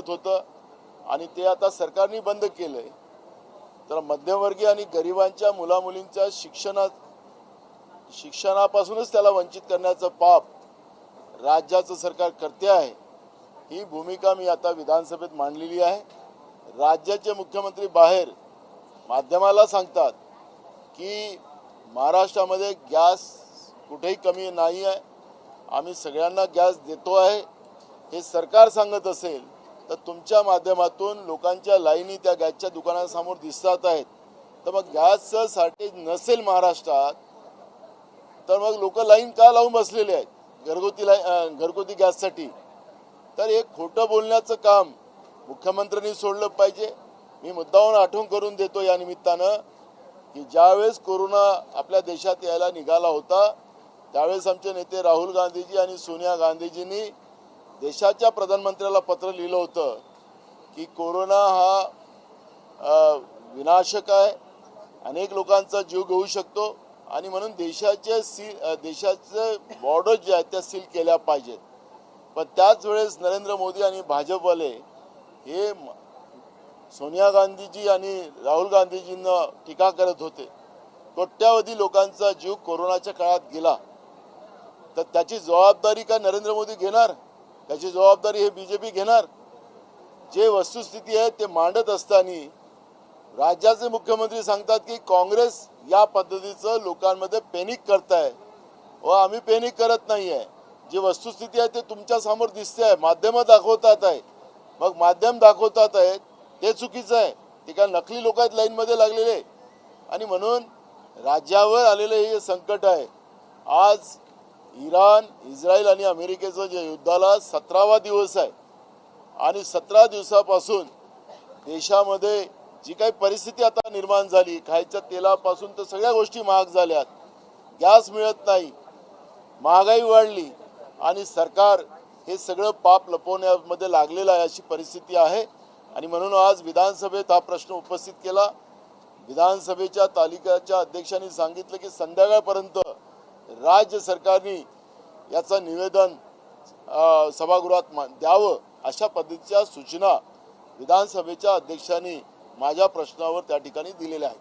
मिळत होतं आणि ते आता सरकारने बंद केलंय। तर मध्यमवर्गीय आणि गरिबांच्या मुलामुलींच्या शिक्षणापासूनच त्याला वंचित करण्याचं पाप राज्याचं सरकार करते आहे। ही भूमिका मी आता विधानसभेत मांडलेली आहे। राज्याचे मुख्यमंत्री बाहेर माध्यमाला सांगतात की महाराष्ट्रामध्ये गॅस कुठेही कमी नाही आहे, आम्ही सगळ्यांना गॅस देतो आहे। हे सरकार सांगत असेल तर तुमच्या माध्यमातून लोकांच्या लाईनी त्या गॅसच्या दुकानांसमोर दिसत आहेत। तर मग गॅसचं शॉर्टेज नसेल महाराष्ट्रात तर मग लोक लाईन का लावून बसलेले आहेत घरगुती गॅससाठी? तर हे खोटं बोलण्याचं काम मुख्यमंत्र्यांनी सोडलं पाहिजे। मी मुद्दामून आठवण करून देतो या निमित्तानं की ज्यावेळेस कोरोना आपल्या देशात यायला निघाला होता त्यावेळेस आमचे नेते राहुल गांधीजी आणि सोनिया गांधीजींनी देशाच्या प्रधानमंत्र्याला पत्र लिहिलं होतं की कोरोना हा विनाशक आहे, अनेक लोकांचा जीव घेऊ शकतो आणि म्हणून देशाचे बॉर्डर जे आहेत त्या सील केल्या पाहिजेत। पण त्याच वेळेस नरेंद्र मोदी आणि भाजपवाले हे सोनिया गांधीजी आणि राहुल गांधीजींना टीका करत होते। कोट्यावधी लोकांचा जीव कोरोनाच्या काळात गेला तर त्याची जबाबदारी का नरेंद्र मोदी घेणार? त्याची जबाबदारी हे बीजेपी घेणार? जे वस्तुस्थिती आहे ते मांडत असताना राज्याचे मुख्यमंत्री सांगतात की काँग्रेस या पद्धतीचं लोकांमध्ये पॅनिक करताय। व आम्ही पॅनिक करत नाहीये, जी वस्तुस्थिती आहे ते तुमच्या समोर दिसते आहे, माध्यम दाखवतात आहे। मग माध्यम दाखवतात आहेत ते चुकीचं आहे, ते काय नकली लोक आहेत लाईनमध्ये लागलेले। आणि म्हणून राज्यावर आलेले हे संकट आहे। आज इराण, इस्रायल आणि अमेरिकेचं जे युद्धाला 17वा दिवस आहे आणि 17 दिवसापासून देशामध्ये जी काही परिस्थिती आता निर्माण झाली, खायच्या तेलापासून तर सगळ्या गोष्टी महाग झाल्यात, गॅस मिळत नाही, महागाई वाढली आणि सरकार हे सगळं पाप लपवण्यामध्ये लागलेलं आहे, अशी परिस्थिती आहे। आणि म्हणून आज विधानसभेत हा प्रश्न उपस्थित केला। विधानसभेच्या तालिकाच्या अध्यक्षांनी सांगितलं की संध्याकाळपर्यंत राज्य सरकारने याचं निवेदन सभागृहात द्यावं, अशा पद्धतीच्या सूचना विधानसभेच्या अध्यक्षांनी माझ्या प्रश्नावर त्या ठिकाणी दिलेल्या आहेत।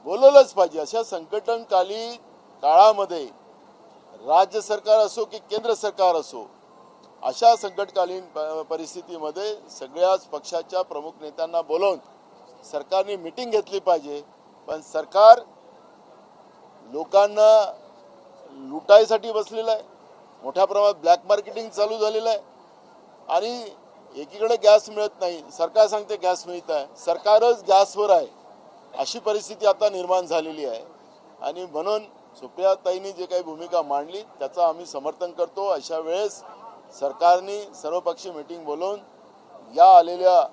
बोलवलंच पाहिजे। अशा संकटकाली काळामध्ये राज्य सरकार असो की केंद्र सरकार असो, अशा संकटकालीन परिस्थितीमध्ये सगळ्याच पक्षाच्या प्रमुख नेत्यांना बोलवून सरकारने मीटिंग घेतली पाहिजे। पण सरकार लोकांना लुटायसाठी बसलेलं आहे, मोठ्या प्रमाणात ब्लॅक मार्केटिंग चालू झालेलं आहे आणि एकीकडे गॅस मिळत नाही, सरकार सांगते गॅस मिळत आहे, सरकारच गॅसवर आहे, अशी परिस्थिती आता निर्माण झालेली आहे। आणि म्हणून सुप्रियाताईंनी जे काही भूमिका मांडली त्याचं आम्ही समर्थन करतो। अशा वेळेस सरकारने सर्वपक्षीय मीटिंग बोलवून या आलेल्या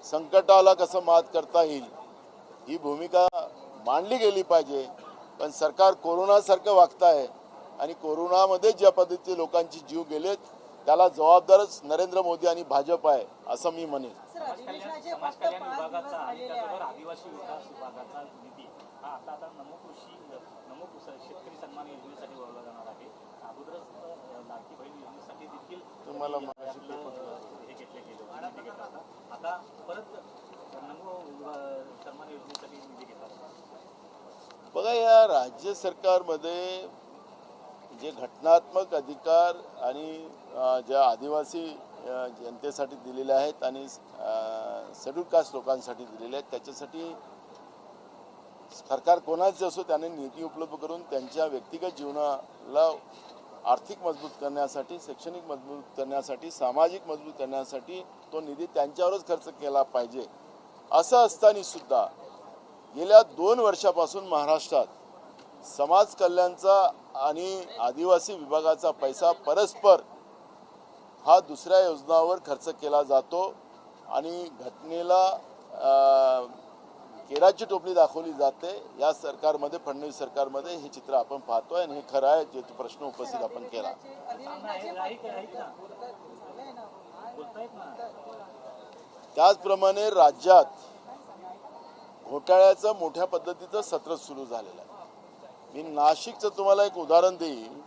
संकटाला कसं मात करता येईल ही भूमिका मांडली गेली पाहिजे। पण सरकार कोरोनासारखं वागत आहे आणि कोरोनामध्ये ज्या पद्धतीचे लोकांचे जीव गेलेत त्याला जबाबदारच नरेंद्र मोदी आणि भाजप आहे असं मी म्हणेन। तुम्हाला बघा, या राज्य सरकारमध्ये जे घटनात्मक अधिकार आणि ज्या आदिवासी जनतेसाठी दिलेले आहेत आणि शेड्यूल कास्ट लोकांसाठी दिलेले आहेत त्याच्यासाठी सरकार कोणाचे असो त्याने निधी उपलब्ध करून त्यांच्या व्यक्तिगत जीवनाला आर्थिक मजबूत करण्यासाठी, शैक्षणिक मजबूत करण्यासाठी, सामाजिक मजबूत करण्यासाठी तो निधी त्यांच्यावरच खर्च केला पाहिजे। असं असताना सुद्धा गेल्या 2 वर्षापासून महाराष्ट्रात समाज कल्याणचा आणि आदिवासी विभागाचा पैसा परस्पर हा दुसऱ्या योजनांवर खर्च केला जातो आणि घटनेला केराची टोपली दाखवली जाते। या सरकारमध्ये, फडणवीस सरकारमध्ये हे चित्र आपण पाहतोय आणि हे खरं आहे जे प्रश्न उपस्थित आपण केला। त्याचप्रमाणे राज्यात घोटाळ्याचं मोठ्या पद्धतीचं सत्र सुरू झालेलं आहे। मी नाशिकचं तुम्हाला एक उदाहरण देईन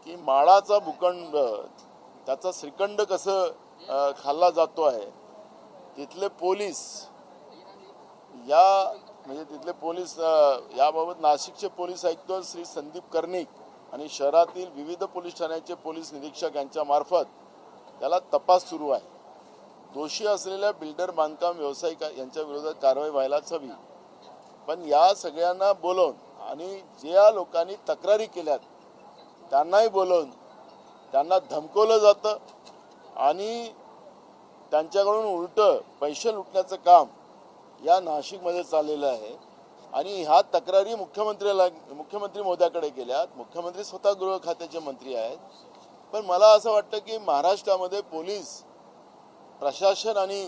की माळाचा भूखंड त्याचा श्रीखंड कसं खाल्ला जातो आहे. तिथले पोलीस तिथले पोलीस याबाबत नाशिकचे पोलीस आयुक्त श्री संदीप कर्णिक आणि शहरातील विविध पोलीस ठाण्याचे पोलीस निरीक्षक यांच्या मार्फत त्याला तपास सुरू आहे. दोषी असलेल्या बिल्डर बांधकाम व्यावसायिक यांच्या विरोधात कारवाई व्हायलाच हवी. पण या सगळ्यांना बोलवून आणि ज्या लोकांनी तक्रारी केल्यात त्यांनाही बोलवून त्यांना धमकवलं जातं आणि त्यांच्याकडून उलट पैसे लुटण्याचं काम या नाशिकमध्ये चाललेलं आहे. आणि ह्या तक्रारी मुख्यमंत्री महोदयाकडे गेल्यात. मुख्यमंत्री स्वतः गृह खात्याचे मंत्री आहेत. पण मला असं वाटतं की महाराष्ट्रामध्ये पोलीस प्रशासन आणि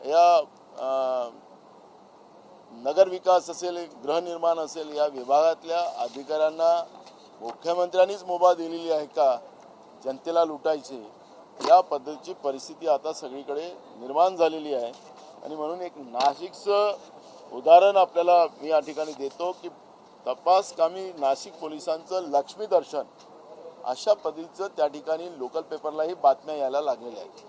या नगरविकास असेल गृहनिर्माण असेल या विभागातल्या अधिकाऱ्यांना मुख्यमंत्र्यांनीच मुभा दिलेली आहे का जनतेला लुटायची. या पद्धतीची परिस्थिती आता सगळीकडे निर्माण झालेली आहे. आणि म्हणून एक नाशिकचं उदाहरण आपल्याला मी या ठिकाणी देतो की तपास कामी नाशिक पोलिसांचं लक्ष्मी दर्शन अशा पद्धतीचं त्या ठिकाणी लोकल पेपरलाही बातम्या यायला लागलेल्या आहेत.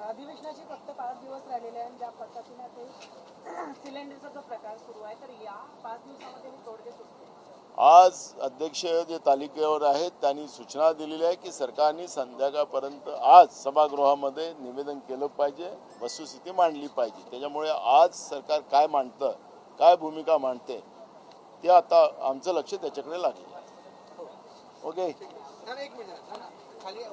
अधिवेशनाचे फक्त 5 दिवस राहिलेले आहेत. ज्या पद्धतीने ते सिलेंडरचा जो प्रकार सुरू आहे तर या 5 दिवसामध्ये हे तोडगे सुटते. आज अध्यक्ष जे तालिकेवर आहेत त्यांनी सूचना दिलेली आहे की सरकारने संध्याकाळपर्यंत आज सभागृहामध्ये निवेदन केलं पाहिजे, वस्तुस्थिती मांडली पाहिजे. त्याच्यामुळे आज सरकार काय मांडतं, काय भूमिका मांडते ते आता आमचं लक्ष त्याच्याकडे लागेल. ओके. एक मिनिट खाली